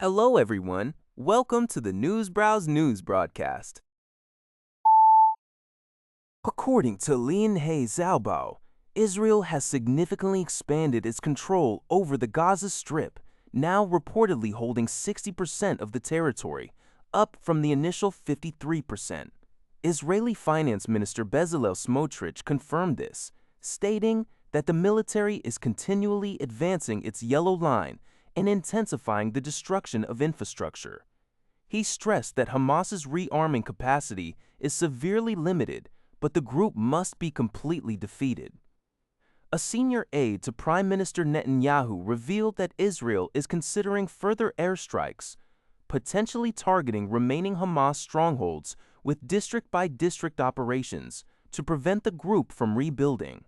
Hello everyone, welcome to the Newsbrowse News broadcast. According to Lianhe Xiaobao, Israel has significantly expanded its control over the Gaza Strip, now reportedly holding 60% of the territory, up from the initial 53%. Israeli Finance Minister Bezalel Smotrich confirmed this, stating that the military is continually advancing its yellow line and intensifying the destruction of infrastructure. He stressed that Hamas's rearming capacity is severely limited, but the group must be completely defeated. A senior aide to Prime Minister Netanyahu revealed that Israel is considering further airstrikes, potentially targeting remaining Hamas strongholds with district-by-district operations to prevent the group from rebuilding.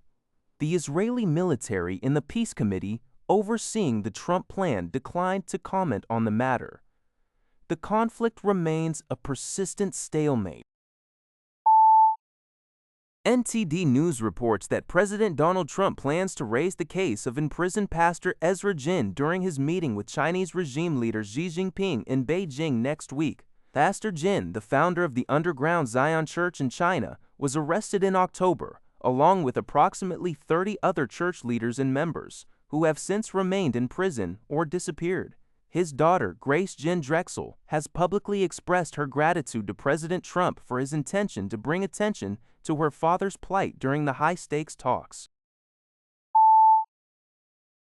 The Israeli military in the Peace Committee overseeing the Trump plan declined to comment on the matter. The conflict remains a persistent stalemate. NTD News reports that President Donald Trump plans to raise the case of imprisoned pastor Ezra during his meeting with Chinese regime leader Xi Jinping in Beijing next week. Pastor Jin, the founder of the underground Zion Church in China, was arrested in October, along with approximately 30 other church leaders and members, who have since remained in prison or disappeared. His daughter, Grace Jin Drexel, has publicly expressed her gratitude to President Trump for his intention to bring attention to her father's plight during the high-stakes talks.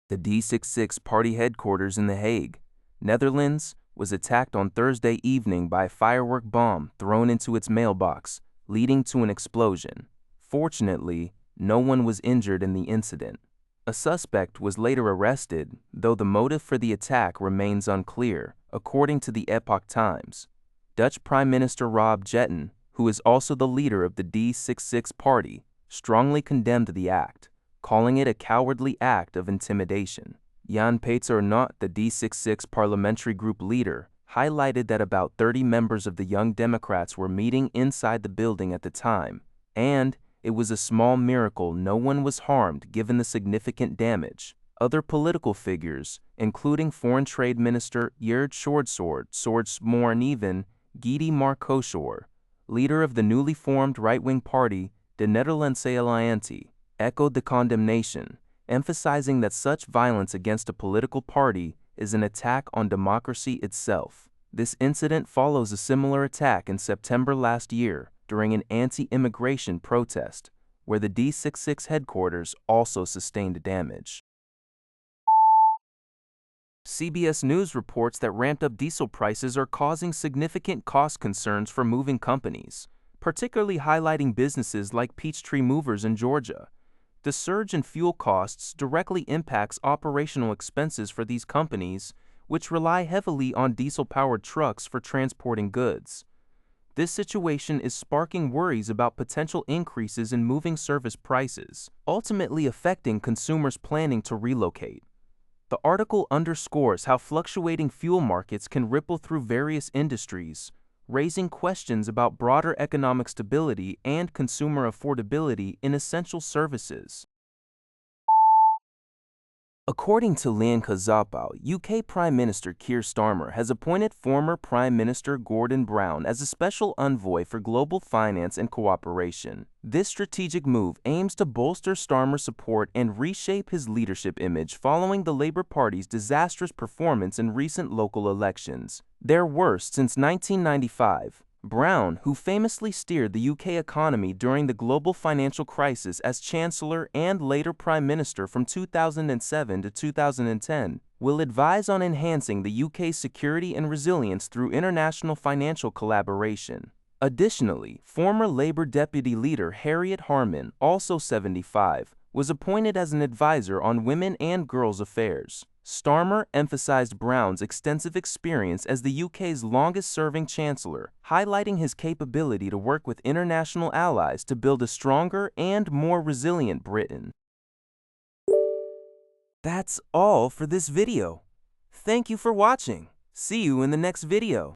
The D66 party headquarters in The Hague, Netherlands, was attacked on Thursday evening by a firework bomb thrown into its mailbox, leading to an explosion. Fortunately, no one was injured in the incident. A suspect was later arrested, though the motive for the attack remains unclear, according to the Epoch Times. Dutch Prime Minister Rob Jetten, who is also the leader of the D66 party, strongly condemned the act, calling it a cowardly act of intimidation. Jan Pater Not, the D66 parliamentary group leader, highlighted that about 30 members of the Young Democrats were meeting inside the building at the time, and it was a small miracle no one was harmed given the significant damage. Other political figures, including Foreign Trade Minister Geert Sjoerd and even Guido Marcoshor, leader of the newly formed right-wing party, De Nederlandse Alliantie, echoed the condemnation, emphasizing that such violence against a political party is an attack on democracy itself. This incident follows a similar attack in September last year, during an anti-immigration protest, where the D66 headquarters also sustained damage. CBS News reports that ramped-up diesel prices are causing significant cost concerns for moving companies, particularly highlighting businesses like Peachtree Movers in Georgia. The surge in fuel costs directly impacts operational expenses for these companies, which rely heavily on diesel-powered trucks for transporting goods. This situation is sparking worries about potential increases in moving service prices, ultimately affecting consumers planning to relocate. The article underscores how fluctuating fuel markets can ripple through various industries, raising questions about broader economic stability and consumer affordability in essential services. According to Lianhe Xiaobao, UK Prime Minister Keir Starmer has appointed former Prime Minister Gordon Brown as a special envoy for global finance and cooperation. This strategic move aims to bolster Starmer's support and reshape his leadership image following the Labour Party's disastrous performance in recent local elections, their worst since 1995. Brown, who famously steered the UK economy during the global financial crisis as Chancellor and later Prime Minister from 2007 to 2010, will advise on enhancing the UK's security and resilience through international financial collaboration. Additionally, former Labour Deputy Leader Harriet Harman, also 75, was appointed as an advisor on women and girls' affairs. Starmer emphasized Brown's extensive experience as the UK's longest-serving Chancellor, highlighting his capability to work with international allies to build a stronger and more resilient Britain. That's all for this video. Thank you for watching. See you in the next video.